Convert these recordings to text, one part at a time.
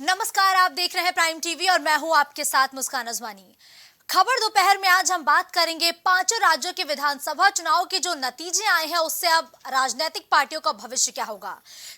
नमस्कार, आप देख रहे हैं प्राइम टीवी और मैं हूं आपके साथ मुस्कान अजवानी। खबर दोपहर में आज हम बात करेंगे पांचों राज्यों के विधानसभा चुनाव के जो नतीजे आए हैं उससे अब राजनीतिक पार्टियों का भविष्य क्या होगा।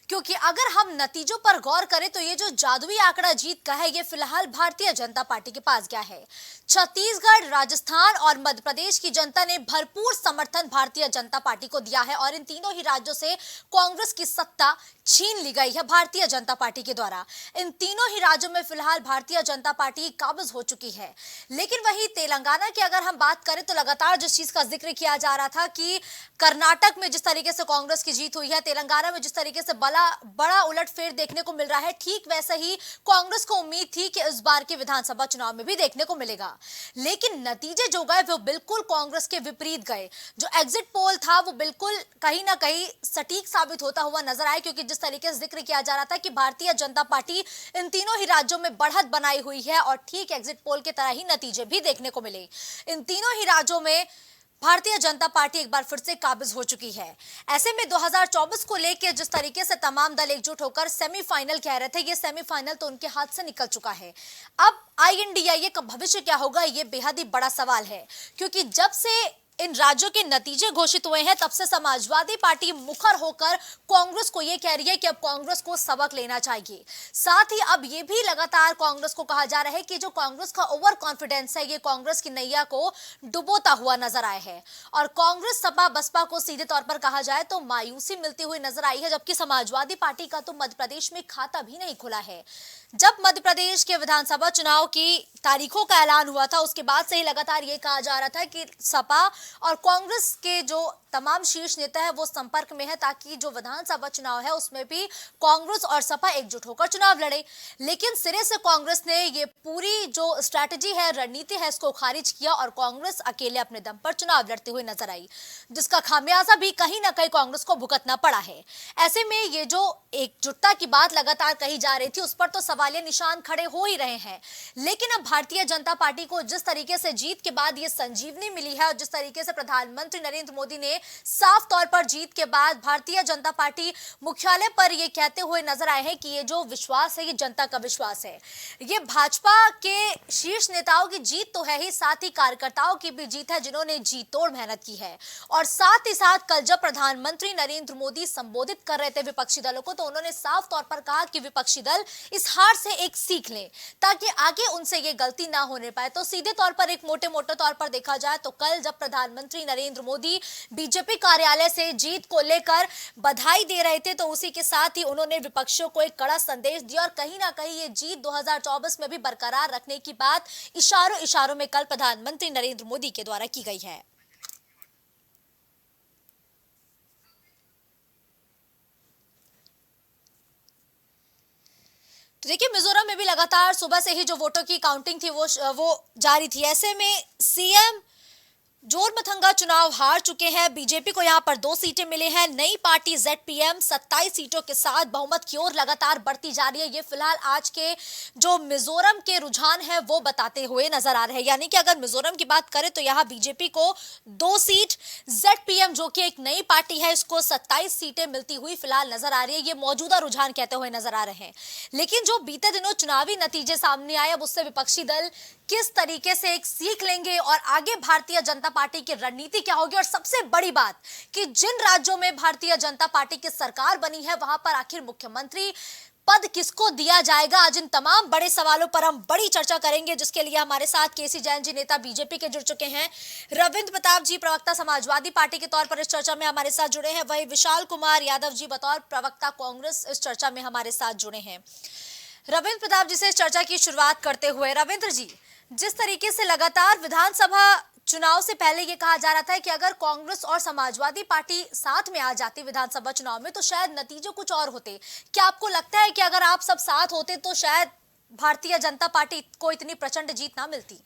क्योंकि अगर हम नतीजों पर गौर करें तो ये जो जादुई आंकड़ा जीत का है ये फिलहाल भारतीय जनता पार्टी के पास गया है। छत्तीसगढ़, राजस्थान और मध्य प्रदेश की जनता ने भरपूर समर्थन भारतीय जनता पार्टी को दिया है और इन तीनों ही राज्यों से कांग्रेस की सत्ता छीन ली गई है भारतीय जनता पार्टी के द्वारा। इन तीनों ही राज्यों में फिलहाल भारतीय जनता पार्टी काबिज हो चुकी है। लेकिन वहीं तेलंगाना की अगर हम बात करें तो लगातार जिस चीज का जिक्र किया जा रहा था कि कर्नाटक में जिस तरीके से कांग्रेस की जीत हुई है, तेलंगाना में जिस तरीके से बड़ा उलटफेर देखने को मिल रहा है, ठीक वैसे ही कांग्रेस को उम्मीद थी कि इस बार के विधानसभा चुनाव में भी देखने को मिलेगा। लेकिन नतीजे जो गए वो बिल्कुल कांग्रेस के विपरीत गए। जो एग्जिट पोल था वो बिल्कुल कहीं ना कहीं सटीक साबित होता हुआ नजर आया, क्योंकि जिस तरीके से जिक्र किया जा रहा था कि भारतीय जनता पार्टी इन तीनों ही राज्यों में बढ़त बनाई हुई है और ठीक एग्जिट पोल की तरह ही नतीजे भी देखने को मिले। इन तीनों ही राज्यों में भारतीय जनता पार्टी एक बार फिर से काबिज हो चुकी है। ऐसे में 2024 को लेकर जिस तरीके से तमाम दल एकजुट होकर सेमीफाइनल कह रहे थे, ये सेमीफाइनल तो उनके हाथ से निकल चुका है। अब INDIA का भविष्य क्या होगा, ये बेहद ही बड़ा सवाल है। क्योंकि जब से इन राज्यों के नतीजे घोषित हुए हैं तब से समाजवादी पार्टी मुखर होकर कांग्रेस को यह कह रही है कि अब कांग्रेस को सबक लेना चाहिए। साथ ही अब यह भी लगातार कांग्रेस को कहा जा रहा है कि जो कांग्रेस का ओवर कॉन्फिडेंस है ये कांग्रेस की नैया को डुबोता हुआ नजर आया है और कांग्रेस सपा बसपा को सीधे तौर पर कहा जाए तो मायूसी मिलती हुई नजर आई है। जबकि समाजवादी पार्टी का तो मध्य प्रदेश में खाता भी नहीं खुला है। जब मध्य प्रदेश के विधानसभा चुनाव की तारीखों का ऐलान हुआ था उसके बाद से ही लगातार ये कहा जा रहा था कि सपा और कांग्रेस के जो तमाम शीर्ष नेता है वो संपर्क में है ताकि जो विधानसभा चुनाव है उसमें भी कांग्रेस और सपा एकजुट होकर चुनाव लड़े। लेकिन सिरे से कांग्रेस ने ये पूरी जो स्ट्रैटेजी है, रणनीति है, इसको खारिज किया और कांग्रेस अकेले अपने दम पर चुनाव लड़ते हुए नजर आई, जिसका खामियाजा भी कहीं ना कहीं कांग्रेस को भुगतना पड़ा है। ऐसे में ये जो एकजुटता की बात लगातार कही जा रही थी उस पर तो सवालिया निशान खड़े हो ही रहे हैं। लेकिन अब भारतीय जनता पार्टी को जिस तरीके से जीत के बाद ये संजीवनी मिली है और जिस तरीके से प्रधानमंत्री नरेंद्र मोदी ने साफ तौर पर जीत के बाद भारतीय जनता पार्टी मुख्यालय पर ये कहते हुए नजर आए हैं कि ये जो विश्वास है ये जनता का विश्वास है। ये भाजपा के शीर्ष नेताओं की जीत तो है ही, साथ ही कार्यकर्ताओं की भी जीत है जिन्होंने जी तोड़ मेहनत की है। और साथ ही साथ कल जब प्रधानमंत्री नरेंद्र मोदी संबोधित कर रहे थे विपक्षी दलों को तो उन्होंने साफ तौर पर कहा कि विपक्षी दल इस हार से एक सीख लें ताकि आगे उनसे ये गलती ना होने पाए। तो सीधे तौर पर एक मोटे तौर पर देखा जाए तो कल जब प्रधानमंत्री नरेंद्र मोदी बीजेपी कार्यालय से जीत को लेकर बधाई दे रहे थे तो उसी के साथ ही उन्होंने विपक्षियों को एक कड़ा संदेश दिया और कहीं ना कहीं ये जीत 2024 में भी बरकरार रखने की बात इशारों में कल प्रधानमंत्री नरेंद्र मोदी के द्वारा की गई है। तो देखिए, मिजोरम में भी लगातार सुबह से ही जो वोटों की काउंटिंग थी वो जारी थी। ऐसे में सीएम जोरमथंगा चुनाव हार चुके हैं। बीजेपी को यहां पर 2 सीटें मिली हैं। नई पार्टी ZPM 27 सीटों के साथ बहुमत की ओर लगातार बढ़ती जा रही है। ये फिलहाल आज के जो मिजोरम के रुझान है वो बताते हुए नजर आ रहे हैं। यानी कि अगर मिजोरम की बात करें तो यहां बीजेपी को 2 सीट, ZPM जो कि एक नई पार्टी है इसको 27 सीटें मिलती हुई फिलहाल नजर आ रही है। ये मौजूदा रुझान कहते हुए नजर आ रहे हैं। लेकिन जो बीते दिनों चुनावी नतीजे सामने आए अब उससे विपक्षी दल किस तरीके से एक सीख लेंगे और आगे भारतीय जनता पार्टी की रणनीति क्या होगी। और सबसे बड़ी बात कि जिन राज्यों में भारतीय जनता पार्टी की सरकार बनी है वहां पर आखिर मुख्यमंत्री पद किसको दिया जाएगा। आज इन तमाम बड़े सवालों पर हम बड़ी चर्चा करेंगे, जिसके लिए हमारे साथ केसी जैन जी, नेता बीजेपी के, जुड़ चुके हैं। रविंद्र प्रताप जी, प्रवक्ता समाजवादी पार्टी के तौर पर इस चर्चा में हमारे साथ जुड़े हैं। वही विशाल कुमार यादव जी बतौर प्रवक्ता कांग्रेस इस चर्चा में हमारे साथ जुड़े हैं। रविंद्र प्रताप जी से इस चर्चा की शुरुआत करते हुए, रविंद्र जी, जिस तरीके से लगातार विधानसभा चुनाव से पहले ये कहा जा रहा था कि अगर कांग्रेस और समाजवादी पार्टी साथ में आ जाती विधानसभा चुनाव में तो शायद नतीजे कुछ और होते, क्या आपको लगता है कि अगर आप सब साथ होते तो शायद भारतीय जनता पार्टी को इतनी प्रचंड जीत ना मिलती?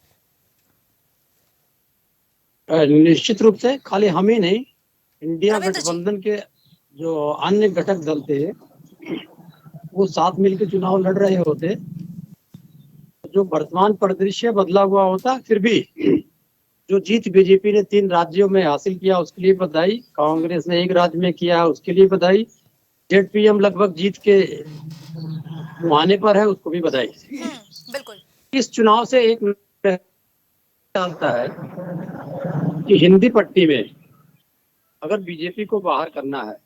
निश्चित रूप से खाली हम ही नहीं, इंडिया गठबंधन के जो अन्य घटक दल थे वो साथ मिलकर चुनाव लड़ रहे होते। जो वर्तमान परिदृश्य बदला हुआ होता, फिर भी जो जीत बीजेपी ने 3 राज्यों में हासिल किया उसके लिए बधाई, कांग्रेस ने 1 राज्य में किया उसके लिए बधाई, ZPM लगभग जीत के मुहाने पर है उसको भी बधाई। बिल्कुल। इस चुनाव से एक चलता है कि हिंदी पट्टी में अगर बीजेपी को बाहर करना है,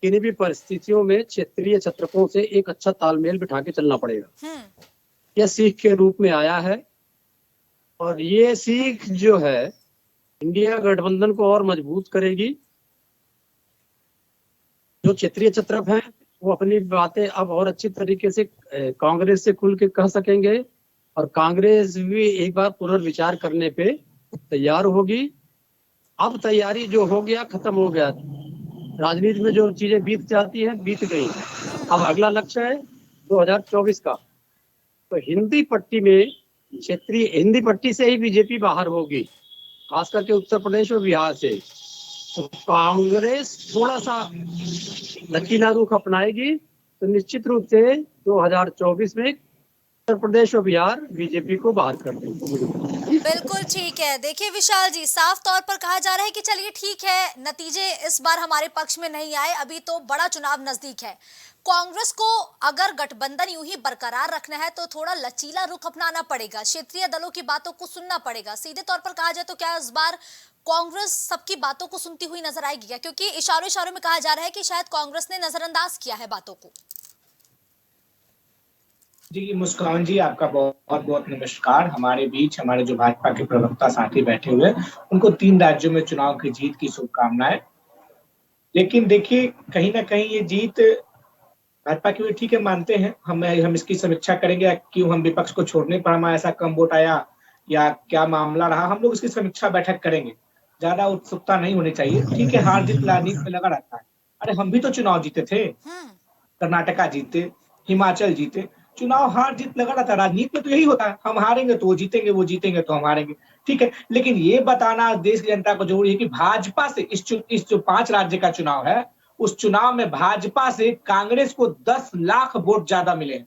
किन्हीं भी परिस्थितियों में क्षेत्रीय छत्रपों से एक अच्छा तालमेल बिठा के चलना पड़ेगा। यह सीख के रूप में आया है और ये सीख जो है इंडिया गठबंधन को और मजबूत करेगी। जो क्षेत्रीय छत्रप हैं वो अपनी बातें अब और अच्छी तरीके से कांग्रेस से खुल के कह सकेंगे और कांग्रेस भी एक बार पुनर्विचार करने पे तैयार होगी। अब तैयारी जो हो गया खत्म हो गया। राजनीति में जो चीजें बीत जाती हैं बीत गई। अब अगला लक्ष्य है 2024 का। तो हिंदी पट्टी में क्षेत्रीय हिंदी पट्टी से ही बीजेपी बाहर होगी, खास करके उत्तर प्रदेश और बिहार से। तो कांग्रेस थोड़ा सा लचीला रुख अपनाएगी तो निश्चित रूप से 2024 में उत्तर प्रदेश और बिहार बीजेपी को बाहर कर देंगे। बिल्कुल ठीक है। देखिए विशाल जी, साफ तौर पर कहा जा रहा है कि चलिए ठीक है, नतीजे इस बार हमारे पक्ष में नहीं आए, अभी तो बड़ा चुनाव नजदीक है। कांग्रेस को अगर गठबंधन यूं ही बरकरार रखना है तो थोड़ा लचीला रुख अपनाना पड़ेगा, क्षेत्रीय दलों की बातों को सुनना पड़ेगा। सीधे तौर पर कहा जाए तो क्या इस बार कांग्रेस सबकी बातों को सुनती हुई नजर आएगी क्या? क्योंकि इशारों इशारों में कहा जा रहा है कि शायद कांग्रेस ने नजरअंदाज किया है बातों को। जी मुस्कान जी, आपका बहुत बहुत नमस्कार। हमारे बीच हमारे जो भाजपा के प्रवक्ता साथी बैठे हुए हैं, उनको 3 राज्यों में चुनाव की जीत की शुभकामनाएं। लेकिन देखिए, कहीं ना कहीं ये जीत भाजपा की हुई, ठीक है, मानते हैं। हम इसकी समीक्षा करेंगे, क्यों हम विपक्ष को छोड़ने पर हमारा ऐसा कम वोट आया या क्या मामला रहा, हम लोग इसकी समीक्षा बैठक करेंगे। ज्यादा उत्सुकता नहीं होनी चाहिए। ठीक है, हार जीत राजनीति में लगा रहता है। अरे हम भी तो चुनाव जीते थे, कर्नाटका जीते, हिमाचल जीते। चुनाव हार जीत लगा रहता है। राजनीति में तो यही होता है, हम हारेंगे तो वो जीतेंगे, वो जीतेंगे तो हम हारेंगे। ठीक है, लेकिन ये बताना देश की जनता को जरूरी है कि भाजपा से इस जो 5 राज्य का चुनाव है, उस चुनाव में भाजपा से कांग्रेस को 10 लाख वोट ज्यादा मिले।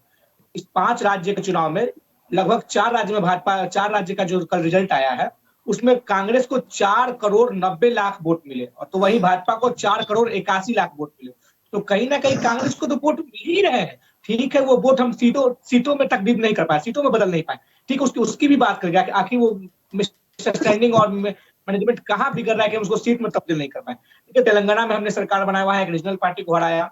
इस 5 राज्य के चुनाव में लगभग 4 राज्य में भाजपा, 4 राज्य का जो कल रिजल्ट आया है उसमें कांग्रेस को 4 करोड़ 90 लाख वोट मिले और तो वही भाजपा को 4 करोड़ 81 लाख वोट मिले। तो कहीं ना कहीं कांग्रेस को तो वोट मिल ही रहे हैं। ठीक है, वो वोट हम सीटों में तकदीर नहीं कर पाए, सीटों में बदल नहीं पाए। ठीक है, उसकी भी बात करेंगे कि आखिर वो मिसअंडरस्टैंडिंग और मैनेजमेंट कहाँ बिगड़ रहा है कि हम उसको सीट में तब्दील नहीं कर पाए। ठीक है, तेलंगाना में हमने सरकार बनाया, वहां एक रीजनल पार्टी को हराया,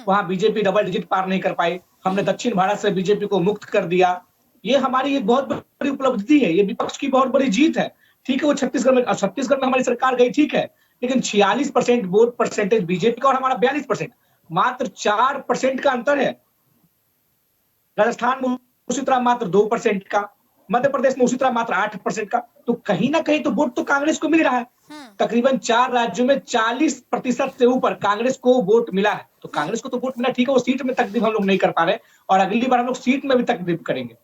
वहां बीजेपी डबल डिजिट पार नहीं कर पाई। हमने दक्षिण भारत से बीजेपी को मुक्त कर दिया। ये हमारी एक बहुत बड़ी उपलब्धि है, ये विपक्ष की बहुत बड़ी जीत है। ठीक है, वो छत्तीसगढ़ में हमारी सरकार गई, ठीक है, लेकिन 46% वोट परसेंटेज बीजेपी का और हमारा 42%, मात्र 4% का अंतर है। राजस्थान में उसी तरह मात्र 2% का, मध्य प्रदेश में उसी तरह मात्र 8% का। तो कहीं ना कहीं तो वोट तो कांग्रेस को मिल रहा है। तकरीबन 4 राज्यों में 40% से ऊपर कांग्रेस को वोट मिला है। तो कांग्रेस को तो वोट मिला, ठीक है, वो सीट में तकदीम हम लोग नहीं कर पा रहे और अगली बार हम लोग सीट में भी तकदीम करेंगे।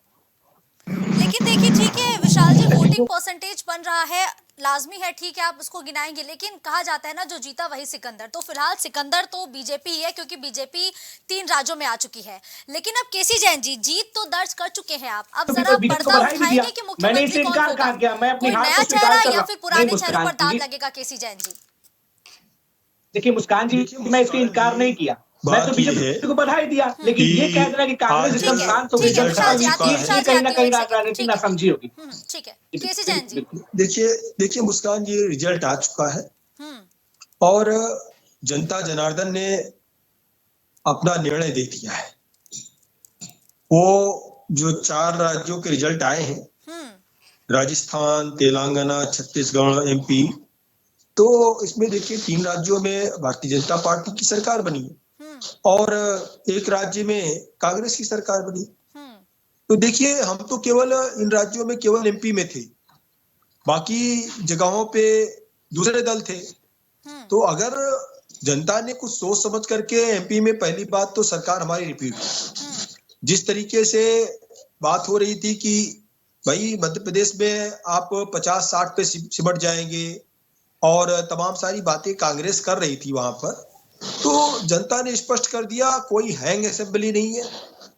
लेकिन देखिए ठीक है विशाल जी, वोटिंग परसेंटेज बन रहा है, लाजमी है, ठीक है, आप उसको गिनाएंगे, लेकिन कहा जाता है ना जो जीता वही सिकंदर। तो फिलहाल सिकंदर तो बीजेपी ही है क्योंकि बीजेपी 3 राज्यों में आ चुकी है। लेकिन अब केसी जैन जी, जीत तो दर्ज कर चुके हैं आप, अब जरा पर्दा उठाएंगे कि मुख्यमंत्री कौन होगा? कोई नया चेहरा या फिर पुराने चेहरों पर दांव लगेगा? केसी जैन जी देखिए मुस्कान जी, मैं इसका इनकार नहीं किया, मैं तो बीजेपी को बधाई दिया, लेकिन ये कह देना कि कांग्रेस एकदम शांत हो गई, कहीं ना कहीं राजनीति ना समझी होगी। ठीक है, केसी जैन जी देखिए मुस्कान जी, रिजल्ट आ चुका है और जनता जनार्दन ने अपना निर्णय दे दिया है। वो जो 4 राज्यों के रिजल्ट आए हैं, राजस्थान, तेलंगाना, छत्तीसगढ़, एमपी, तो इसमें देखिए 3 राज्यों में भारतीय जनता पार्टी की सरकार बनी है और एक राज्य में कांग्रेस की सरकार बनी। तो देखिए हम तो केवल इन राज्यों में केवल एमपी में थे, बाकी जगहों पे दूसरे दल थे। तो अगर जनता ने कुछ सोच समझ करके एमपी में, पहली बात तो सरकार हमारी रिपीट हुई। जिस तरीके से बात हो रही थी कि भाई मध्य प्रदेश में आप 50-60 पे सिमट जाएंगे और तमाम सारी बातें कांग्रेस कर रही थी वहां पर, तो जनता ने स्पष्ट कर दिया कोई हैंग असेंबली नहीं है।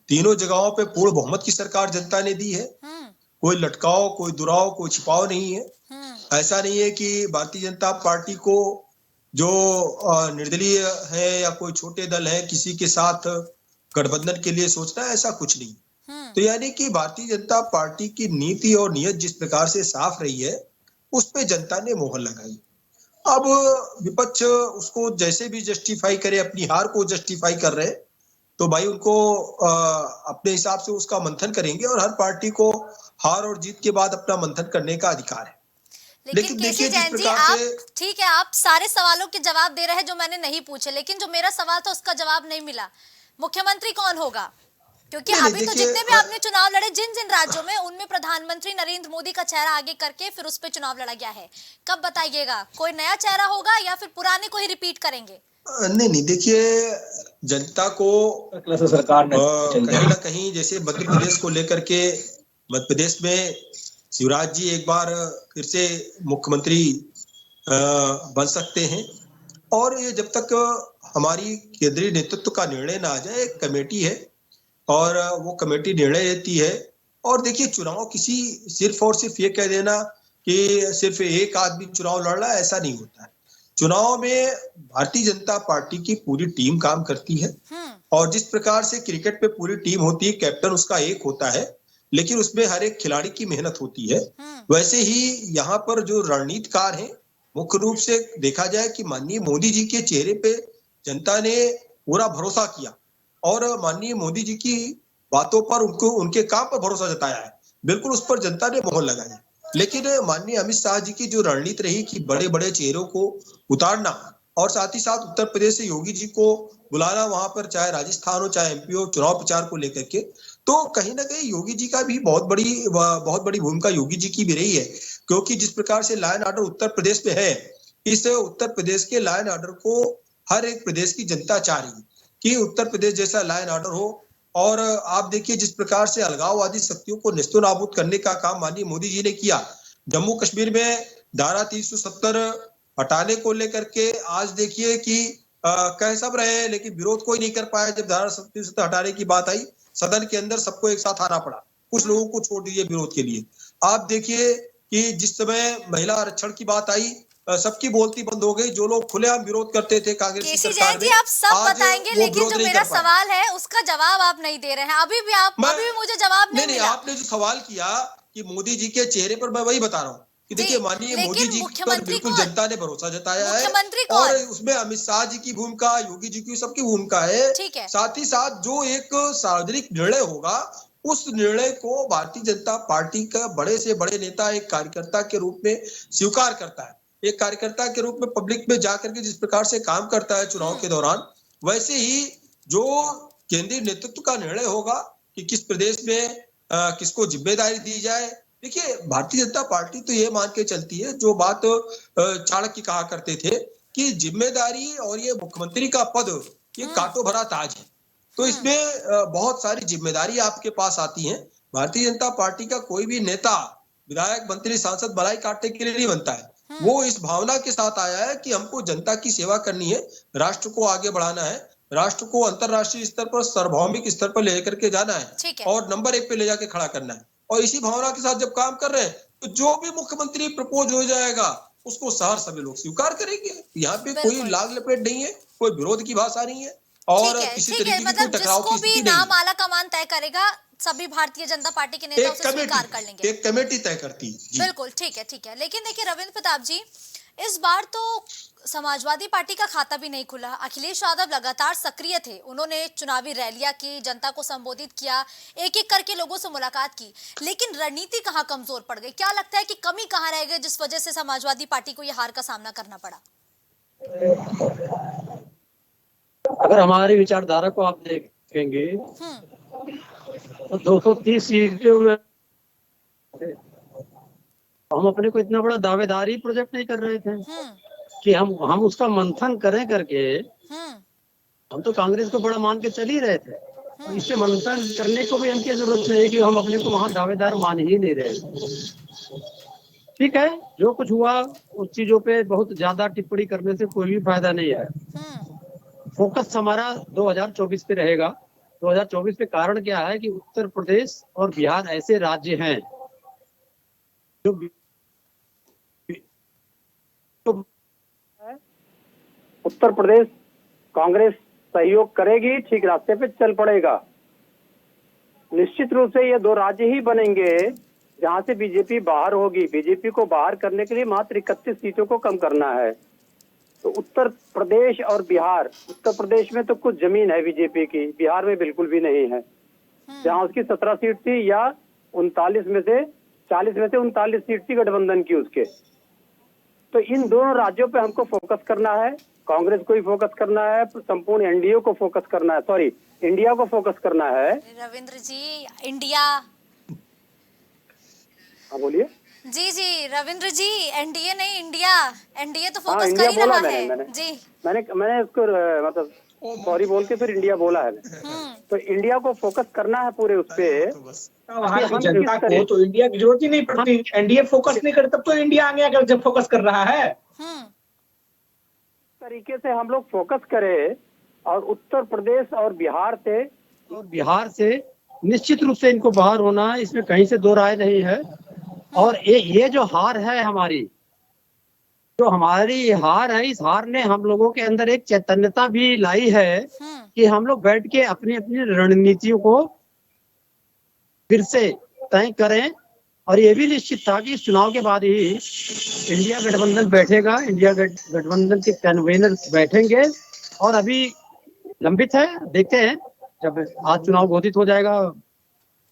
तीनों जगहों पे पूर्ण बहुमत की सरकार जनता ने दी है। कोई लटकाओ, कोई दुराओ, कोई छिपाओ नहीं है। ऐसा नहीं है कि भारतीय जनता पार्टी को जो निर्दलीय है या कोई छोटे दल है किसी के साथ गठबंधन के लिए सोचना है, ऐसा कुछ नहीं। तो यानी कि भारतीय जनता पार्टी की नीति और नीयत जिस प्रकार से साफ रही है, उस पे जनता ने मोहर लगाई। अब विपक्ष उसको जैसे भी जस्टिफाई करे, अपनी हार को जस्टिफाई कर रहे, तो भाई उनको अपने हिसाब से उसका मंथन करेंगे, और हर पार्टी को हार और जीत के बाद अपना मंथन करने का अधिकार है। लेकिन केसी देखिए जिस जैन जी, प्रकार आप से ठीक है, आप सारे सवालों के जवाब दे रहे हैं जो मैंने नहीं पूछे, लेकिन जो मेरा सवाल था उसका जवाब नहीं मिला। मुख्यमंत्री कौन होगा? क्योंकि नहीं, अभी तो देखिए, जितने भी आपने चुनाव लड़े जिन जिन राज्यों में, उनमें प्रधानमंत्री नरेंद्र मोदी का चेहरा आगे करके फिर उस पे चुनाव लड़ा गया है। कब बताइएगा, कोई नया चेहरा होगा या फिर पुराने को ही रिपीट करेंगे? नहीं नहीं, देखिए जनता को सरकार में कहीं ना कहीं, जैसे मध्य प्रदेश को लेकर के, मध्य प्रदेश में शिवराज जी एक बार फिर से मुख्यमंत्री बन सकते हैं, और ये जब तक हमारी केंद्रीय नेतृत्व का निर्णय ना आ जाए, एक कमेटी है और वो कमेटी निर्णय लेती है। और देखिए चुनाव किसी सिर्फ और सिर्फ ये कह देना कि सिर्फ एक आदमी चुनाव लड़ रहा है, ऐसा नहीं होता है। चुनाव में भारतीय जनता पार्टी की पूरी टीम काम करती है, और जिस प्रकार से क्रिकेट पे पूरी टीम होती है, कैप्टन उसका एक होता है, लेकिन उसमें हर एक खिलाड़ी की मेहनत होती है, वैसे ही यहाँ पर जो रणनीतिकार हैं, मुख्य रूप से देखा जाए कि माननीय मोदी जी के चेहरे पे जनता ने पूरा भरोसा किया, और माननीय मोदी जी की बातों पर, उनको उनके काम पर भरोसा जताया है, बिल्कुल उस पर जनता ने मोहर लगाई। लेकिन माननीय अमित शाह जी की जो रणनीति रही कि बड़े बड़े चेहरों को उतारना, और साथ ही साथ उत्तर प्रदेश से योगी जी को बुलाना वहां पर, चाहे राजस्थान हो चाहे एमपी हो, चुनाव प्रचार को लेकर के, तो कहीं ना कहीं योगी जी का भी बहुत बड़ी भूमिका योगी जी की भी रही है। क्योंकि जिस प्रकार से law and order Uttar Pradesh में है, इस उत्तर प्रदेश के लॉ एंड ऑर्डर को हर एक प्रदेश की जनता चाह रही है कि उत्तर प्रदेश जैसा लॉ एंड ऑर्डर हो। और आप देखिए जिस प्रकार से अलगाववादी शक्तियों को नेस्तो नाबूद करने का काम माननीय मोदी जी ने किया, जम्मू कश्मीर में धारा 370 हटाने को लेकर के, आज देखिए कि कह सब रहे हैं, लेकिन विरोध कोई नहीं कर पाया। जब धारा 370 हटाने की बात आई, सदन के अंदर सबको एक साथ आना पड़ा, कुछ लोगों को छोड़ दीजिए विरोध के लिए। आप देखिए कि जिस समय महिला आरक्षण की बात आई, सबकी बोलती बंद हो गई। जो लोग खुलेआम विरोध करते थे कांग्रेस की केसी सरकार जैन जी, में, आप सब आज बताएंगे, वो लेकिन विरोध जो नहीं मेरा कर पाए। सवाल है उसका जवाब आप नहीं दे रहे हैं। अभी भी मुझे जवाब नहीं नहीं, मिला। आपने जो सवाल किया कि मोदी जी के चेहरे पर, मैं वही बता रहा हूँ कि देखिए माननीय मोदी जी पर बिल्कुल जनता ने भरोसा जताया है, मुख्यमंत्री और कौन? उसमें अमित शाह जी की भूमिका, योगी जी की, सबकी भूमिका है। ठीक है। साथ ही साथ जो एक सार्वजनिक निर्णय होगा, उस निर्णय को भारतीय जनता पार्टी का बड़े से बड़े नेता एक कार्यकर्ता के रूप में स्वीकार करता है। एक कार्यकर्ता के रूप में पब्लिक में जाकर के जिस प्रकार से काम करता है चुनाव के दौरान, वैसे ही जो केंद्रीय नेतृत्व का निर्णय होगा कि किस प्रदेश में किसको जिम्मेदारी दी जाए। देखिए भारतीय जनता पार्टी तो ये मान के चलती है, जो बात चाणक्य कहा करते थे कि जिम्मेदारी और ये मुख्यमंत्री का पद, ये कांटों भरा ताज है। तो इसमें बहुत सारी जिम्मेदारी आपके पास आती है। भारतीय जनता पार्टी का कोई भी नेता विधायक, मंत्री, सांसद मलाई काटने के लिए नहीं बनता है। वो इस भावना के साथ आया है कि हमको जनता की सेवा करनी है, राष्ट्र को आगे बढ़ाना है, राष्ट्र को अंतरराष्ट्रीय स्तर पर, सार्वभौमिक स्तर पर लेकर के जाना है, और नंबर 1 पे ले जाके खड़ा करना है। और इसी भावना के साथ जब काम कर रहे हैं, तो जो भी मुख्यमंत्री प्रपोज हो जाएगा उसको सहर सभी लोग स्वीकार करेंगे। यहाँ पे कोई लाग लपेट नहीं है, कोई विरोध की भाषा नहीं है, और किसी तरीके की कोई टकराव की स्थिति नहीं है। नाम आला कमान तय करेगा, सभी भारतीय जनता पार्टी के नेता उसे स्वीकार कर लेंगे। एक कमेटी तय करती है। बिल्कुल ठीक है। लेकिन देखिए रविंद्र प्रताप जी, इस बार तो समाजवादी पार्टी का खाता भी नहीं खुला। अखिलेश यादव लगातार सक्रिय थे, उन्होंने चुनावी रैलियां की, जनता को संबोधित किया, एक एक करके लोगों से मुलाकात की, लेकिन रणनीति कहाँ कमजोर पड़ गई? क्या लगता है कि कमी कहाँ रह गई जिस वजह से समाजवादी पार्टी को यह हार का सामना करना पड़ा? अगर हमारी विचारधारा को आप देखेंगे तो 230 सीटों में हम अपने को इतना बड़ा दावेदारी प्रोजेक्ट नहीं कर रहे थे कि हम उसका मंथन करें करके। हम तो कांग्रेस को बड़ा मान के चल ही रहे थे, और इससे मंथन करने को भी हमकी जरूरत नहीं है कि हम अपने को वहां दावेदार मान ही नहीं रहे। ठीक है, जो कुछ हुआ उस चीजों पे बहुत ज्यादा टिप्पणी करने से कोई भी फायदा नहीं है। फोकस हमारा 2024 पे रहेगा। 2024 पे कारण क्या है कि उत्तर प्रदेश और बिहार ऐसे राज्य हैं जो उत्तर प्रदेश कांग्रेस सहयोग करेगी, ठीक रास्ते पे चल पड़ेगा। निश्चित रूप से ये 2 राज्य ही बनेंगे जहां से बीजेपी बाहर होगी। बीजेपी को बाहर करने के लिए मात्र 31 सीटों को कम करना है। तो उत्तर प्रदेश और बिहार, उत्तर प्रदेश में तो कुछ जमीन है बीजेपी की, बिहार में बिल्कुल भी नहीं है। जहां उसकी 17 सीट थी या 39 में से 40 में से 39 सीट थी गठबंधन की उसके। तो इन दोनों राज्यों पे हमको फोकस करना है, कांग्रेस को ही फोकस करना है, संपूर्ण एनडीए को फोकस करना है, सॉरी इंडिया को फोकस करना है। रविंद्र जी, इंडिया, हाँ बोलिए। जी रविंद्र जी, एनडीए नहीं इंडिया, एनडीए तो फोकस इंडिया कर ही बोला रहा मैंने, है। जी मैंने उसको मतलब सॉरी बोल के फिर इंडिया बोला है। तो इंडिया को फोकस करना है पूरे उस पे। वहाँ की जनता को तो इंडिया की जरूरत ही नहीं पड़ती। एनडीए फोकस नहीं करे तब तो इंडिया आगे आकर जब फोकस कर रहा है। तरीके से हम लोग फोकस करें और उत्तर प्रदेश और बिहार से निश्चित रूप से इनको बाहर होना है, इसमें कहीं से दो राय नहीं है। और ये जो हार है हमारी, जो हमारी हार है, इस हार ने हम लोगों के अंदर एक चैतन्यता भी लाई है कि हम लोग बैठ के अपनी अपनी रणनीतियों को फिर से तय करें। और ये भी निश्चित था कि इस चुनाव के बाद ही इंडिया गठबंधन बैठेगा, इंडिया गठबंधन के कन्वेनर बैठेंगे। और अभी लंबित है, देखते हैं जब आज चुनाव घोषित हो जाएगा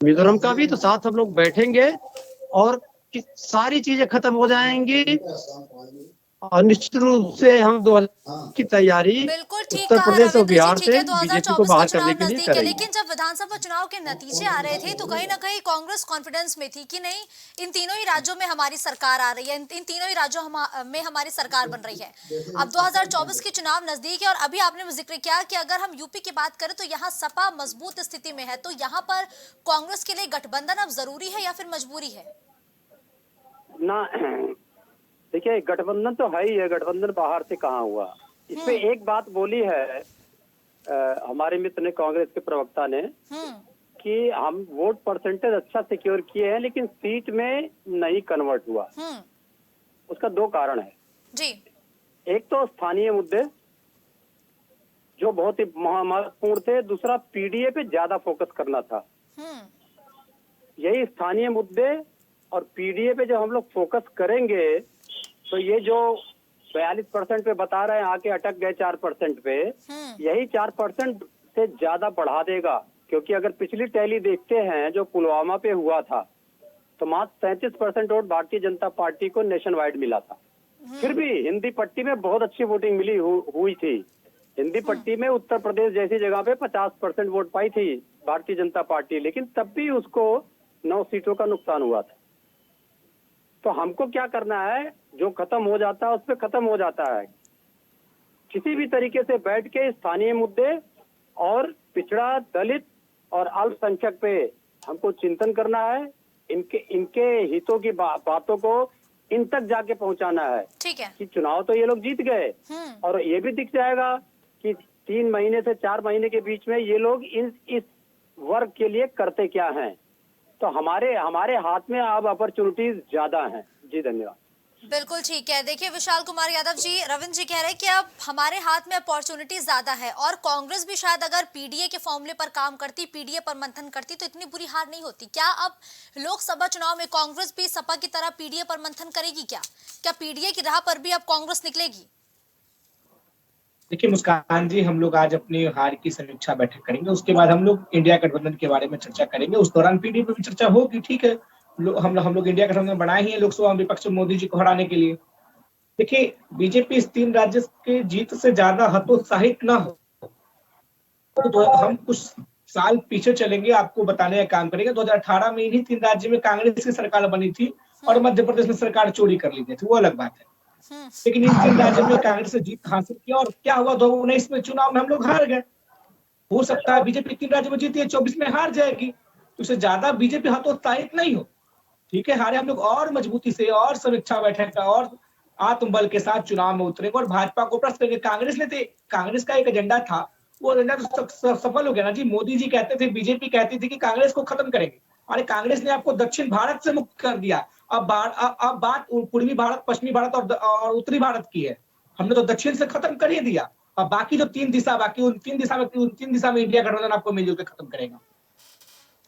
मिजोरम का भी, तो साथ हम लोग बैठेंगे और सारी चीजें खत्म हो जाएंगी। और निश्चित रूप से हम 2000 की तैयारी बिल्कुल ठीक उत्तर कहा प्रदेश और रविंद्र बिहार जी, ठीक से है। बीजेपी को 2024 बाहर का करने चुनाव के लिए नजदीक है, करेंगे। लेकिन जब विधानसभा चुनाव के नतीजे आ रहे थे तो कहीं ना कहीं कांग्रेस कॉन्फिडेंस में थी कि नहीं, इन तीनों ही राज्यों में हमारी सरकार आ रही है, इन तीनों ही राज्यों में हमारी सरकार बन रही है। अब 2024 के चुनाव नजदीक है और अभी आपने जिक्र किया कि अगर हम यूपी की बात करें तो यहाँ सपा मजबूत स्थिति में है, तो यहाँ पर कांग्रेस के लिए गठबंधन अब जरूरी है या फिर मजबूरी है? ना देखिए, गठबंधन तो है ही है, गठबंधन बाहर से कहाँ हुआ। इसमें एक बात बोली है हमारे मित्र ने, कांग्रेस के प्रवक्ता ने, कि हम वोट परसेंटेज अच्छा सिक्योर किए हैं लेकिन सीट में नहीं कन्वर्ट हुआ। उसका 2 कारण है जी। एक तो स्थानीय मुद्दे जो बहुत ही महत्वपूर्ण थे, दूसरा पीडीए पे ज्यादा फोकस करना था। यही स्थानीय मुद्दे और पीडीए पे जब हम लोग फोकस करेंगे तो ये जो 42% पे बता रहे हैं आके अटक गए 4% पे, यही 4% से ज्यादा बढ़ा देगा। क्योंकि अगर पिछली टैली देखते हैं जो पुलवामा पे हुआ था तो मात्र 37% वोट भारतीय जनता पार्टी को नेशन वाइड मिला था। फिर भी हिंदी पट्टी में बहुत अच्छी वोटिंग मिली हुई थी। हिंदी पट्टी में उत्तर प्रदेश जैसी जगह पे 50% वोट पाई थी भारतीय जनता पार्टी, लेकिन तब भी उसको 9 सीटों का नुकसान हुआ था। तो हमको क्या करना है, जो खत्म हो जाता है उस पर खत्म हो जाता है। किसी भी तरीके से बैठ के स्थानीय मुद्दे और पिछड़ा, दलित और अल्पसंख्यक पे हमको चिंतन करना है। इनके हितों की बातों को इन तक जाके पहुंचाना है। ठीक है कि चुनाव तो ये लोग जीत गए और ये भी दिख जाएगा कि 3 महीने से 4 महीने के बीच में ये लोग इस वर्ग के लिए करते क्या हैं। तो हमारे हाथ में अब अपॉर्चुनिटीज ज्यादा हैं। जी धन्यवाद। बिल्कुल ठीक है। देखिए विशाल कुमार यादव जी, रविंद्र जी कह रहे हैं कि अब हमारे हाथ में अपॉर्चुनिटी ज्यादा है और कांग्रेस भी शायद अगर पीडीए के फॉर्मूले पर काम करती, पीडीए पर मंथन करती तो इतनी बुरी हार नहीं होती। क्या अब लोकसभा चुनाव में कांग्रेस भी सपा की तरह पीडीए पर मंथन करेगी? क्या पीडीए की राह पर भी अब कांग्रेस निकलेगी? देखिए मुस्कान जी, हम लोग आज अपनी हार की समीक्षा बैठक करेंगे, उसके बाद हम लोग इंडिया गठबंधन के बारे में चर्चा करेंगे। उस दौरान पीडीए पर भी चर्चा होगी। ठीक है, हम लोग इंडिया गठबंधन बनाए ही है लोकसभा में विपक्ष में मोदी जी को हराने के लिए। देखिए बीजेपी इस 3 राज्य के जीत से ज्यादा हतोत्साहित ना हो। तो हम कुछ साल पीछे चलेंगे, आपको बताने का काम करेंगे। 2018 में इन्हीं 3 राज्य में कांग्रेस की सरकार बनी थी और मध्य प्रदेश में सरकार चोरी कर ली थी, वो अलग बात है। लेकिन इन 3 राज्यों में कांग्रेस ने जीत हासिल किया और क्या हुआ, 2019 में चुनाव में हम लोग हार गए। हो सकता है बीजेपी 3 राज्यों में जीती है, 24 में हार जाएगी। तो इससे ज्यादा बीजेपी हतोत्साहित नहीं हो। ठीक है, हारे हम लोग और मजबूती से और समीक्षा बैठक का और आत्मबल के साथ चुनाव में उतरेंगे और भाजपा को प्रश्न करेंगे। कांग्रेस का एक एजेंडा था, वो एजेंडा तो सफल हो गया ना जी। मोदी जी कहते थे, बीजेपी कहती थी कि कांग्रेस को खत्म करेंगे। अरे कांग्रेस ने आपको दक्षिण भारत से मुक्त कर दिया। अब बात पूर्वी भारत, पश्चिमी भारत और उत्तरी भारत की है। हमने तो दक्षिण से खत्म कर ही दिया। और बाकी जो 3 दिशा बाकी उन 3 दिशा में इंडिया गठबंधन आपको मिलजुल के खत्म करेगा।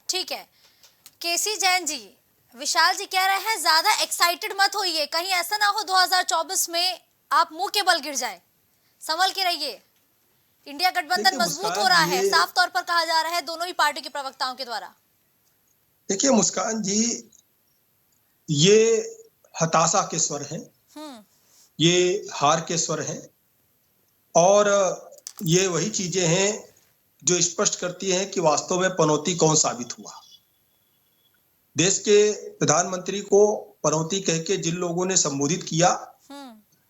ठीक है, केसी जैन जी, विशाल जी कह रहे हैं ज्यादा एक्साइटेड मत होइए, कहीं ऐसा ना हो 2024 में आप मुंह के बल गिर जाए, संभल के रहिए। इंडिया गठबंधन मजबूत हो रहा है, साफ तौर पर कहा जा रहा है दोनों ही पार्टी के प्रवक्ताओं के द्वारा। देखिए मुस्कान जी, ये हताशा के स्वर हैं, ये हार के स्वर हैं, और ये वही चीजें हैं जो स्पष्ट करती हैं कि वास्तव में पनौती कौन साबित हुआ। देश के प्रधानमंत्री को पनौती कह के जिन लोगों ने संबोधित किया,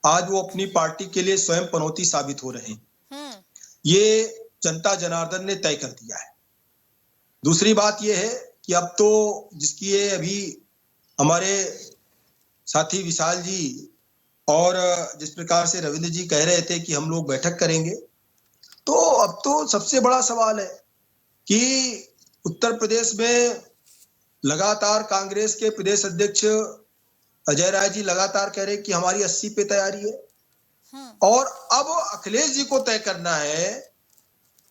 आज वो अपनी पार्टी के लिए स्वयं पनौती साबित हो रहे हैं। ये जनता जनार्दन ने तय कर दिया है। दूसरी बात ये है कि अब तो जिसकी ये अभी हमारे साथी विशाल जी और जिस प्रकार से रविंद्र जी कह रहे थे कि हम लोग बैठक करेंगे, तो अब तो सबसे बड़ा सवाल है कि उत्तर प्रदेश में लगातार कांग्रेस के प्रदेश अध्यक्ष अजय राय जी लगातार कह रहे कि हमारी 80 पे तैयारी है, और अब अखिलेश जी को तय करना है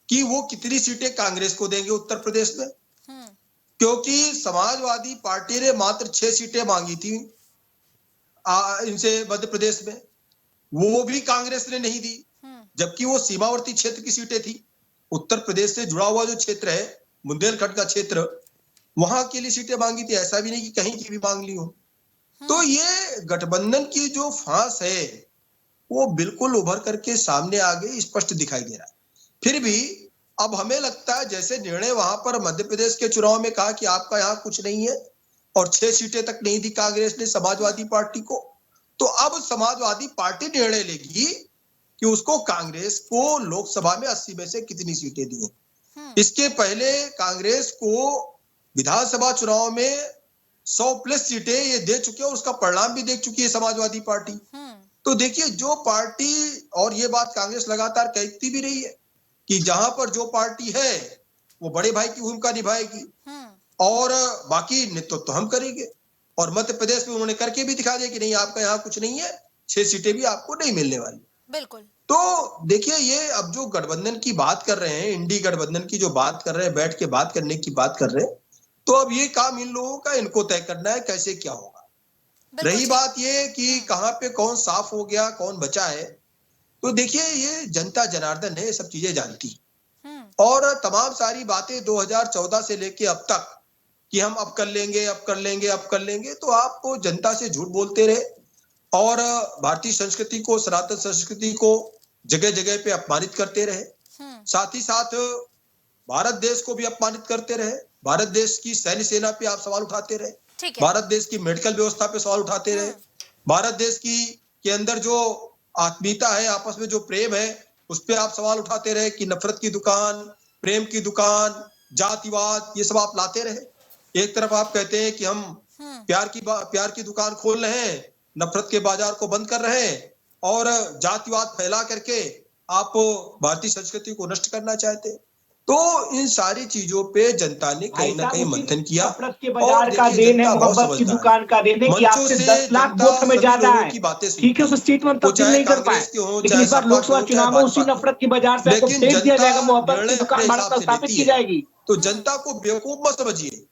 कि वो कितनी सीटें कांग्रेस को देंगे उत्तर प्रदेश में, क्योंकि समाजवादी पार्टी ने मात्र 6 सीटें मांगी थी इनसे मध्य प्रदेश में, वो भी कांग्रेस ने नहीं दी, जबकि वो सीमावर्ती क्षेत्र की सीटें थी। उत्तर प्रदेश से जुड़ा हुआ जो क्षेत्र है, बुंदेलखंड का क्षेत्र, वहां के लिए सीटें मांगी थी, ऐसा भी नहीं कि कहीं की भी मांग ली हो। तो ये गठबंधन की जो फांस है वो बिल्कुल उभर करके सामने आ गई, स्पष्ट दिखाई दे रहा है। फिर भी अब हमें लगता है जैसे निर्णय वहां पर मध्य प्रदेश के चुनाव में कहा कि आपका यहाँ कुछ नहीं है, और 6 सीटें तक नहीं दी कांग्रेस ने समाजवादी पार्टी को, तो अब समाजवादी पार्टी निर्णय लेगी कि उसको कांग्रेस को लोकसभा में 80 में से कितनी सीटें दी हैं। इसके पहले कांग्रेस को विधानसभा चुनाव में 100+ सीटें ये दे चुके हैं, और उसका परिणाम भी देख चुकी है समाजवादी पार्टी। तो देखिए, जो पार्टी, और ये बात कांग्रेस लगातार कहती भी रही है कि जहां पर जो पार्टी है वो बड़े भाई की भूमिका निभाएगी, और बाकी नेतृत्व तो हम करेंगे। और मध्य प्रदेश में उन्होंने करके भी दिखा दिया कि नहीं, आपका यहाँ कुछ नहीं है, 6 सीटें भी आपको नहीं मिलने वाली। बिल्कुल। तो देखिए, ये अब जो गठबंधन की बात कर रहे हैं, इंडी गठबंधन की जो बात कर रहे हैं, बैठ के बात करने की बात कर रहे हैं, तो अब ये काम इन लोगों का, इनको तय करना है कैसे क्या होगा। रही बात ये कि कहां पे कौन साफ हो गया, कौन बचा है, तो देखिए ये जनता जनार्दन है, ये सब चीजें जानती, और तमाम सारी बातें 2014 से लेके अब तक कि हम अब कर लेंगे, अब कर लेंगे, अब कर लेंगे, तो आप जनता से झूठ बोलते रहे, और भारतीय संस्कृति को, सनातन संस्कृति को जगह जगह पे अपमानित करते रहे, साथ ही साथ भारत देश को भी अपमानित करते रहे, भारत देश की सैन्य सेना पे आप सवाल उठाते रहे, भारत देश की मेडिकल व्यवस्था पे सवाल उठाते रहे, भारत देश की के अंदर जो आत्मीयता है, आपस में जो प्रेम है, उस पे आप सवाल उठाते रहे कि नफरत की दुकान, प्रेम की दुकान, जातिवाद, ये सब आप लाते रहे। एक तरफ आप कहते हैं कि हम प्यार की दुकान खोल रहे हैं, नफरत के बाजार को बंद कर रहे हैं, और जातिवाद फैला करके आप भारतीय संस्कृति को नष्ट करना चाहते हैं। तो इन सारी चीजों पे जनता ने कहीं ना कहीं मंथन किया, नफरत के बाजार का देन है, मोहब्बत की दुकान का देन है कि आपसे 10 लाख वोट हमें ज्यादा है, ठीक है, उस सीट में हम तब्दील नहीं कर पाए, लेकिन इस बार लोकसभा चुनाव में उसी नफरत के बाजार से आपको फेंक दिया जाएगा, मोहब्बत की दुकान भारत में स्थापित की जाएगी। तो जनता को बेवकूफ मत समझिए,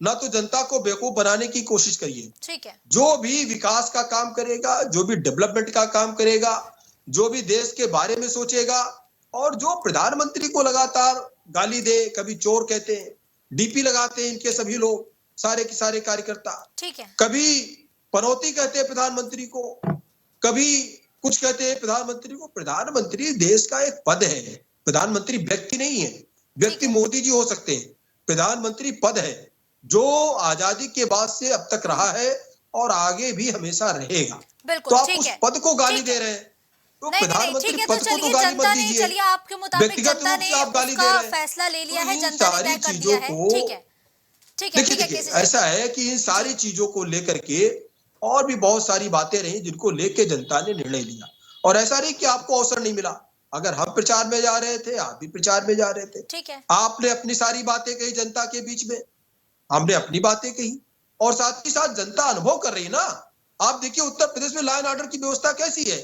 ना तो जनता को बेवकूफ बनाने की कोशिश करिए। ठीक है, जो भी विकास का काम करेगा, जो भी डेवलपमेंट का काम करेगा, जो भी देश के बारे में सोचेगा, और जो प्रधानमंत्री को लगातार गाली दे, कभी चोर कहते हैं, डीपी लगाते हैं इनके सभी लोग, सारे के सारे कार्यकर्ता, ठीक है, कभी पनौती कहते हैं प्रधानमंत्री को, कभी कुछ कहते हैं प्रधानमंत्री को। प्रधानमंत्री देश का एक पद है, प्रधानमंत्री व्यक्ति नहीं है। व्यक्ति मोदी जी हो सकते हैं, प्रधानमंत्री पद है जो आजादी के बाद से अब तक रहा है और आगे भी हमेशा रहेगा। तो आप उस पद को गाली दे रहे हैं, तो प्रधानमंत्री पद को तो गाली मत दीजिए। चलिए, आपके मुताबिक जनता ने उसका फैसला ले लिया है, जनता ने तय कर दिया है। ठीक है, ठीक है, देखिए ऐसा है कि इन सारी चीजों को लेकर के और भी बहुत सारी बातें रही जिनको लेके जनता ने निर्णय लिया, और ऐसा नहीं कि आपको अवसर नहीं मिला। अगर हम प्रचार में जा रहे थे, आप भी प्रचार में जा रहे थे, ठीक है, आपने अपनी सारी बातें कही जनता के बीच में, हमने अपनी बातें कही, और साथ ही साथ जनता अनुभव कर रही है ना। आप देखिए उत्तर प्रदेश में लॉ एंड ऑर्डर की व्यवस्था कैसी है,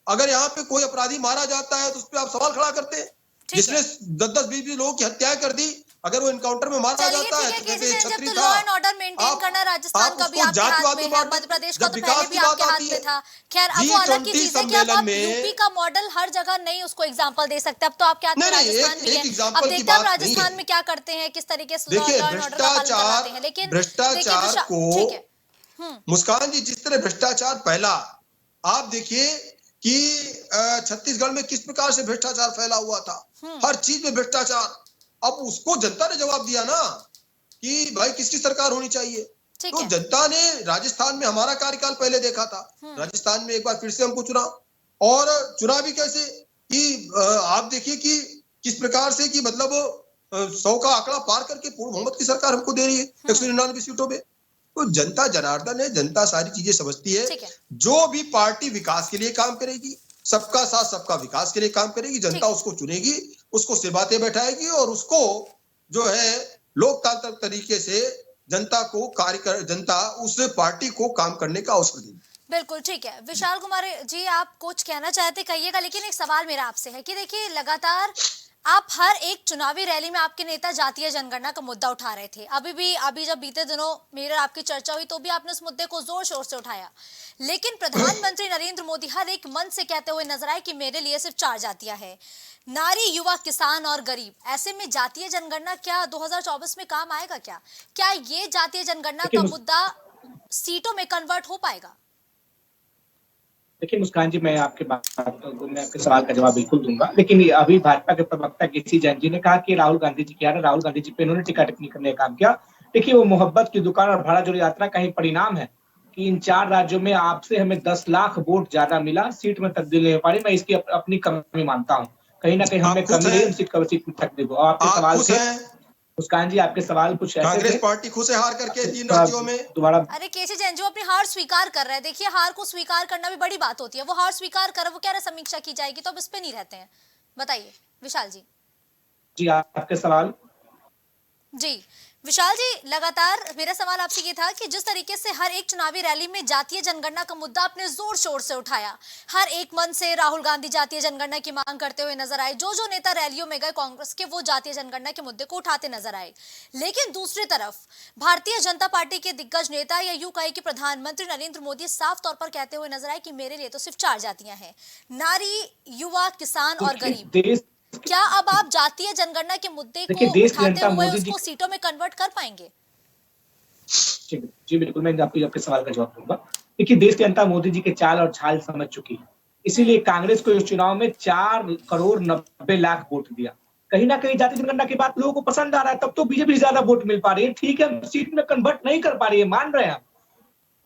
अगर यहाँ पे कोई अपराधी मारा जाता है तो उस पर आप सवाल खड़ा करते हैं। जिसने 10-10, 20-20 लोगों की हत्याएं कर दी, अगर वो इनकाउंटर में मारा जाता है तो कहते हैं छतरी था। लॉ एंड ऑर्डर मेंटेन करना राजस्थान का भी आपके हाथ में है, मध्य प्रदेश का तो पहले भी आपके हाथ में था। खैर अब वो अलग की चीज है कि अब आप यूपी का मॉडल हर जगह नहीं उसको एग्जांपल दे सकते, अब तो आपके हाथ में राजस्थान भी है। अब देखते हैं हम राजस्थान में क्या करते हैं, किस तरीके से लॉ एंड ऑर्डर का पालन करवाते हैं। लेकिन भ्रष्टाचार को मुस्कान जी, जिस तरह भ्रष्टाचार फैला, आप देखिए कि छत्तीसगढ़ में किस प्रकार से भ्रष्टाचार फैला हुआ था, हर चीज में भ्रष्टाचार। अब उसको जनता ने जवाब दिया ना कि भाई किसकी सरकार होनी चाहिए। तो जनता ने राजस्थान में हमारा कार्यकाल पहले देखा था, राजस्थान में एक बार फिर से हमको चुना, और चुना भी कैसे कि आप देखिए कि किस प्रकार से कि मतलब 100 का आंकड़ा पार करके पूर्व बहुमत की सरकार हमको दे रही है 199 सीटों पे। तो जनता जनार्दन है, जनता सारी चीजें समझती है। जो भी पार्टी विकास के लिए काम करेगी, सबका साथ सबका विकास के लिए काम करेगी, जनता उसको चुनेगी, उसको सिरबाते बैठाएगी और उसको जो है लोकतांत्रिक तरीके से जनता उस पार्टी को काम करने का अवसर देगी। बिल्कुल ठीक है। विशाल कुमार जी, आप कुछ कहना चाहते कहिएगा, लेकिन एक सवाल मेरा आपसे है कि देखिए लगातार आप हर एक चुनावी रैली में आपके नेता जातीय जनगणना का मुद्दा उठा रहे थे। अभी जब बीते दिनों मेरे और आपकी चर्चा हुई तो भी आपने उस मुद्दे को जोर शोर से उठाया, लेकिन प्रधानमंत्री नरेंद्र मोदी हर एक मन से कहते हुए नजर आए कि मेरे लिए सिर्फ 4 जातियां हैं, नारी, युवा, किसान और गरीब। ऐसे में जातीय जनगणना क्या 2024 में काम आएगा? क्या ये जातीय जनगणना का मुद्दा सीटों में कन्वर्ट हो पाएगा? देखिए मुस्कान जी, मैं आपके सवाल का जवाब बिल्कुल दूंगा, लेकिन अभी भाजपा के प्रवक्ता केसी जैन जी ने कहा कि राहुल गांधी जी राहुल गांधी जी पे इन्होंने टिक्का टिप्पणी करने का काम किया। देखिए वो मोहब्बत की दुकान और भाड़ा जोड़ी यात्रा का ही परिणाम है कि इन 4 राज्यों में आपसे हमें 10 लाख वोट ज्यादा मिला, सीट में तब्दील नहीं हो पा रही। मैं इसकी अपनी कमी मानता हूँ, कहीं ना कहीं हमें कमी रही सीट में तब्दील हो। आपके सवाल थे मुस्कान जी, आपके सवाल कुछ ऐसे कांग्रेस पार्टी खुद से हार करके 3 राज्यों में दोबारा। अरे केसी जैन जी अपनी हार स्वीकार कर रहे हैं। देखिए हार को स्वीकार करना भी बड़ी बात होती है। वो हार स्वीकार कर, वो कह रहे समीक्षा की जाएगी, तो अब इस पे नहीं रहते हैं। बताइए विशाल जी। जी आपके सवाल। जी विशाल जी, लगातार मेरा सवाल आपसे ये था कि जिस तरीके से हर एक चुनावी रैली में जातीय जनगणना का मुद्दा आपने जोर शोर से उठाया, हर एक मन से राहुल गांधी जातीय जनगणना की मांग करते हुए नजर आए, जो नेता रैलियों में गए कांग्रेस के वो जातीय जनगणना के मुद्दे को उठाते नजर आए। लेकिन दूसरी तरफ भारतीय जनता पार्टी के दिग्गज नेता या यूं कहे कि प्रधानमंत्री नरेंद्र मोदी साफ तौर पर कहते हुए नजर आए कि मेरे लिए तो सिर्फ 4 जातियां हैं, नारी, युवा, किसान और गरीब। क्या अब आप जातीय जनगणना के मुद्दे को उठाते हुए उसको सीटों में कन्वर्ट कर पाएंगे? जी बिल्कुल, मैं आपके सवाल का जवाब दूंगा। देखिए देश की जनता मोदी जी के चाल और छाल समझ चुकी है, इसीलिए कांग्रेस को इस चुनाव में 4 करोड़ 90 लाख वोट दिया। कहीं ना कहीं जातीय जनगणना की बात लोगों को पसंद आ रहा है, तब तो बीजेपी ज्यादा वोट मिल पा रही है। ठीक है, सीट में कन्वर्ट नहीं कर पा रही है, मान रहे हैं हम।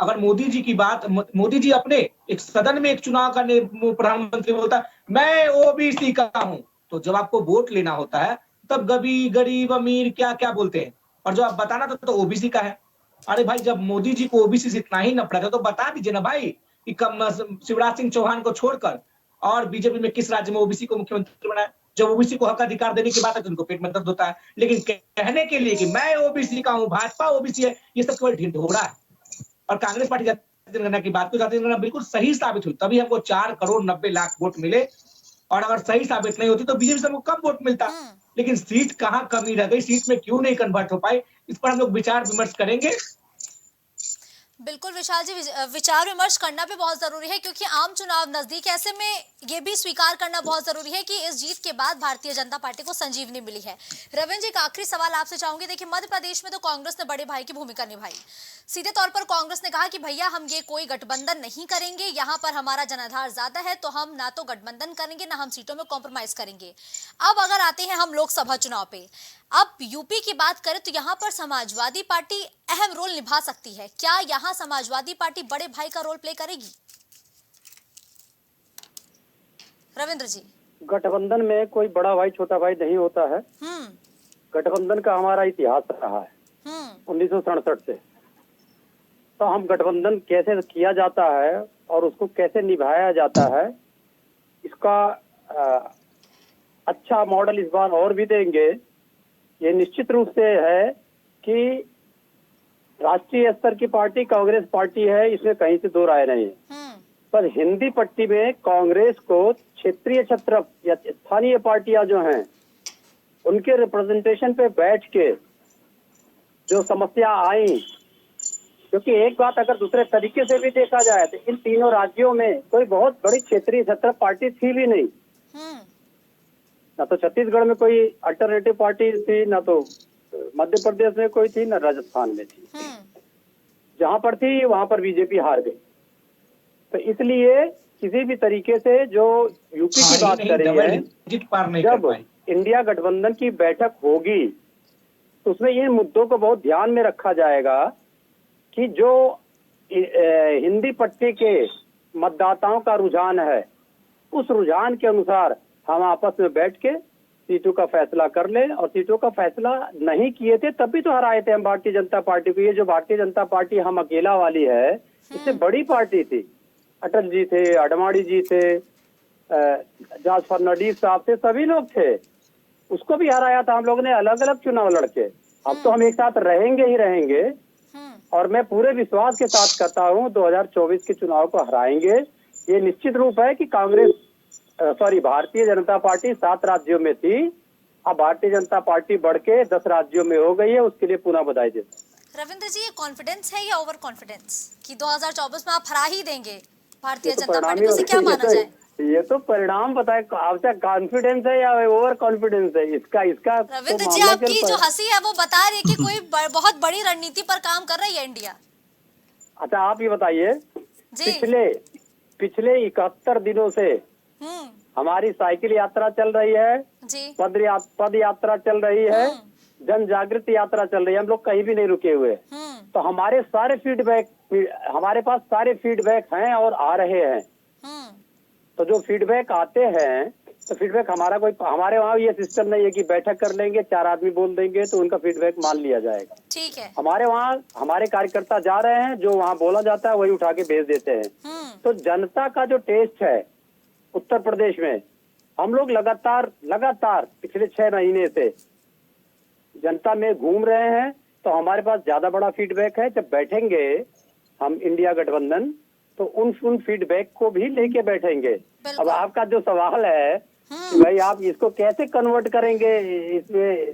अगर मोदी जी की बात, मोदी जी अपने एक सदन में एक चुनाव का प्रधानमंत्री बोलता है मैं ओबीसी का हूं, तो जब आपको वोट लेना होता है तब गरीब अमीर क्या क्या बोलते हैं, और जब आप बताना तो ओबीसी का है। अरे भाई, जब मोदी जी को ओबीसी से इतना ही नफरत है तो बता दीजिए ना भाई कि शिवराज सिंह चौहान को छोड़कर और बीजेपी में किस राज्य में ओबीसी को मुख्यमंत्री बनाया। जब ओबीसी को हक अधिकार देने की बात है तो उनको पेट में दर्द होता है, लेकिन कहने के लिए कि मैं ओबीसी का हूं, भाजपा ओबीसी है, ये सब केवल ढिंढोरा है। और कांग्रेस पार्टी जातीय जनगणना की बात को जातीय जनगणना बिल्कुल सही साबित हुई, तभी हमको 4 करोड़ 90 लाख वोट मिले। और अगर सही साबित नहीं होती तो बीजेपी से हमको कम वोट मिलता। लेकिन सीट कहाँ कमी रह गई, सीट में क्यों नहीं कन्वर्ट हो पाई, इस पर हम लोग विचार विमर्श करेंगे। बिल्कुल विशाल जी, विचार विमर्श करना भी बहुत जरूरी है क्योंकि आम चुनाव नजदीक। ऐसे में ये भी स्वीकार करना बहुत जरूरी है कि इस जीत के बाद भारतीय जनता पार्टी को संजीवनी मिली है। रविंद्र जी, एक आखिरी सवाल आपसे चाहूंगी। देखिए मध्य प्रदेश में तो कांग्रेस ने बड़े भाई की भूमिका निभाई। सीधे तौर पर कांग्रेस ने कहा कि भैया हम ये कोई गठबंधन नहीं करेंगे, यहाँ पर हमारा जनाधार ज्यादा है तो हम ना तो गठबंधन करेंगे ना हम सीटों में कॉम्प्रोमाइज करेंगे। अब अगर आते हैं हम लोकसभा चुनाव पे, अब यूपी की बात करें तो यहाँ पर समाजवादी पार्टी अहम रोल निभा सकती है। क्या यहाँ समाजवादी पार्टी बड़े भाई का रोल प्ले करेगी? रविंद्र जी। गठबंधन में कोई बड़ा भाई छोटा भाई नहीं होता है। गठबंधन का हमारा इतिहास रहा है 1967 से। तो हम गठबंधन कैसे किया जाता है और उसको कैसे निभाया जाता है, इसका अच्छा मॉडल इस बार और भी देंगे। ये निश्चित रूप से है कि राष्ट्रीय स्तर की पार्टी कांग्रेस पार्टी है, इसमें कहीं से दो राय नहीं है। पर हिंदी पट्टी में कांग्रेस को क्षेत्रीय छत्र या स्थानीय पार्टियां जो हैं उनके रिप्रेजेंटेशन पे बैठ के जो समस्या आई, क्योंकि एक बात अगर दूसरे तरीके से भी देखा जाए तो इन तीनों राज्यों में कोई बहुत बड़ी क्षेत्रीय छत्र पार्टी थी भी नहीं। ना तो छत्तीसगढ़ में कोई अल्टरनेटिव पार्टी थी, ना तो मध्य प्रदेश में कोई थी, ना राजस्थान में थी। जहां पर थी वहां पर बीजेपी हार गई। तो इसलिए किसी भी तरीके से जो यूपी की बात कर रही है, जब इंडिया गठबंधन की बैठक होगी तो उसमें इन मुद्दों को बहुत ध्यान में रखा जाएगा कि जो हिंदी पट्टी के मतदाताओं का रुझान है, उस रुझान के अनुसार हम आपस में बैठ के सीटों का फैसला कर लें। और सीटों का फैसला नहीं किए थे तब भी तो हराए थे हम भारतीय जनता पार्टी को। ये जो भारतीय जनता पार्टी हम अकेला वाली है, इससे बड़ी पार्टी थी। अटल जी थे, अडवाणी जी थे, जॉर्ज फर्नांडिस साहब थे, सभी लोग थे। उसको भी हराया था हम लोग ने अलग अलग चुनाव लड़के। अब तो हम एक साथ रहेंगे ही रहेंगे और मैं पूरे विश्वास के साथ कहता हूँ 2024 के चुनाव को हराएंगे। ये निश्चित रूप है कि भारतीय जनता पार्टी 7 राज्यों में थी, अब भारतीय जनता पार्टी बढ़ के 10 राज्यों में हो गई है। उसके लिए पुनः बधाई देता हूं। रविंद्र जी, ये कॉन्फिडेंस है या ओवर कॉन्फिडेंस कि 2024 में आप हरा ही देंगे भारतीय जनता पार्टी को? से क्या माना जाए? ये तो परिणाम बताए, आपका कॉन्फिडेंस है या ओवर कॉन्फिडेंस है? इसका रविंद्र जी, आपकी जो हंसी है वो बता रही है कि कोई बहुत बड़ी रणनीति पर काम कर रही है इंडिया। अच्छा, आप ये बताइए, पिछले 71 दिनों से हमारी साइकिल यात्रा चल रही है, पद यात्रा चल रही है, जन जागृति यात्रा चल रही है, हम लोग कहीं भी नहीं रुके हुए। तो हमारे पास सारे फीडबैक हैं और आ रहे हैं। तो जो फीडबैक आते हैं, तो फीडबैक हमारे वहाँ ये सिस्टम नहीं है कि बैठक कर लेंगे, 4 आदमी बोल देंगे तो उनका फीडबैक मान लिया जाएगा। ठीक है। हमारे वहाँ हमारे कार्यकर्ता जा रहे हैं, जो वहाँ बोला जाता है वही उठा के भेज देते हैं। तो जनता का जो टेस्ट है उत्तर प्रदेश में, हम लोग लगातार पिछले 6 महीने से जनता में घूम रहे हैं। तो हमारे पास ज्यादा बड़ा फीडबैक है। जब बैठेंगे हम इंडिया गठबंधन, तो उन फीडबैक को भी लेके बैठेंगे। अब आपका जो सवाल है कि भाई आप इसको कैसे कन्वर्ट करेंगे इसमें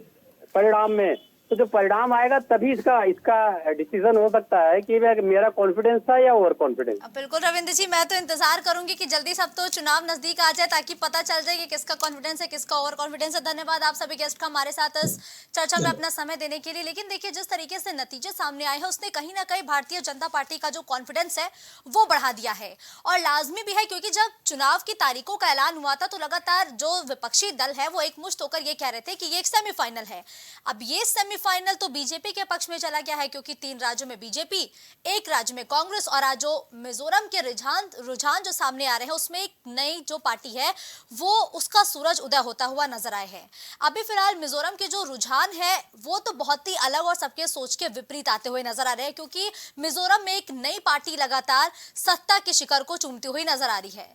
परिणाम में, तो जो परिणाम आएगा तभी इसका डिसीजन हो सकता है कि मेरा कॉन्फिडेंस था या ओवर कॉन्फिडेंस। बिल्कुल रविंद्र जी, मैं तो इंतजार करूंगी कि जल्दी सब तो चुनाव नजदीक आ जाए ताकि पता चल जाए कि किसका कॉन्फिडेंस है, किसका ओवर कॉन्फिडेंस है। धन्यवाद आप सभी गेस्ट का हमारे साथ इस चर्चा में अपना समय देने के लिए। लेकिन देखिए, जिस तरीके से नतीजे सामने आए हैं उसने कहीं ना कहीं भारतीय जनता पार्टी का जो कॉन्फिडेंस है वो बढ़ा दिया है। और लाजमी भी है, क्योंकि जब चुनाव की तारीखों का ऐलान हुआ था तो लगातार जो विपक्षी दल है वो एकमुश्त होकर ये कह रहे थे कि ये एक सेमीफाइनल है। अब ये सेमीफाइनल तो बीजेपी के पक्ष में चला गया है, क्योंकि 3 राज्यों में बीजेपी, 1 राज्य में कांग्रेस, और आज जो मिजोरम के रुझान जो सामने आ रहे हैं उसमें एक नई जो पार्टी है वो उसका सूरज उदय होता हुआ नजर आए हैं। अभी फिलहाल मिजोरम के जो रुझान है वो तो बहुत ही अलग और सबके सोच के विपरीत आते हुए नजर आ रहे हैं, क्योंकि मिजोरम में एक नई पार्टी लगातार सत्ता के शिखर को चूमती हुई नजर आ रही है।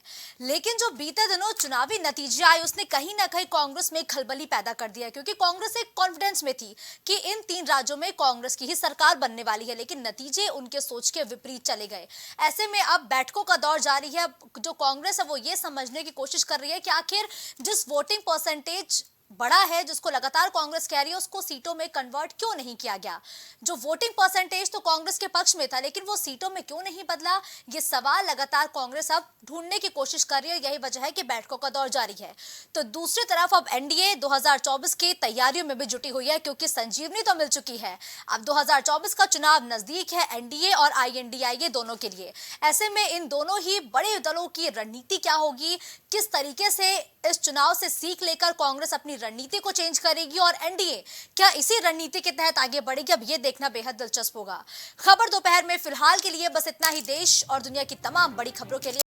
लेकिन जो बीते दिनों चुनावी नतीजे आए उसने कहीं ना कहीं कांग्रेस में खलबली पैदा कर दिया, क्योंकि कांग्रेस एक कॉन्फिडेंस में थी कि इन 3 राज्यों में कांग्रेस की ही सरकार बनने वाली है, लेकिन नतीजे उनके सोच के विपरीत चले गए। ऐसे में अब बैठकों का दौर जारी है। जो कांग्रेस है वो ये समझने की कोशिश कर रही है कि आखिर जिस वोटिंग परसेंटेज बड़ा है, जिसको लगातार कांग्रेस कह रही है, उसको सीटों में कन्वर्ट क्यों नहीं किया गया। जो वोटिंग परसेंटेज तो कांग्रेस के पक्ष में था, लेकिन वो सीटों में क्यों नहीं बदला, ये सवाल लगातार कांग्रेस अब ढूंढने की कोशिश कर रही है। यही वजह है कि बैठकों का दौर जारी है। तो दूसरी तरफ अब एनडीए 2024 की तैयारियों में भी जुटी हुई है, क्योंकि संजीवनी तो मिल चुकी है। अब 2024 का चुनाव नजदीक है एनडीए और आईएनडीआईए दोनों के लिए। ऐसे में इन दोनों ही बड़े दलों की रणनीति क्या होगी, किस तरीके से इस चुनाव से सीख लेकर कांग्रेस अपनी रणनीति को चेंज करेगी और एनडीए क्या इसी रणनीति के तहत आगे बढ़ेगी, अब ये देखना बेहद दिलचस्प होगा। खबर दोपहर में फिलहाल के लिए बस इतना ही। देश और दुनिया की तमाम बड़ी खबरों के लिए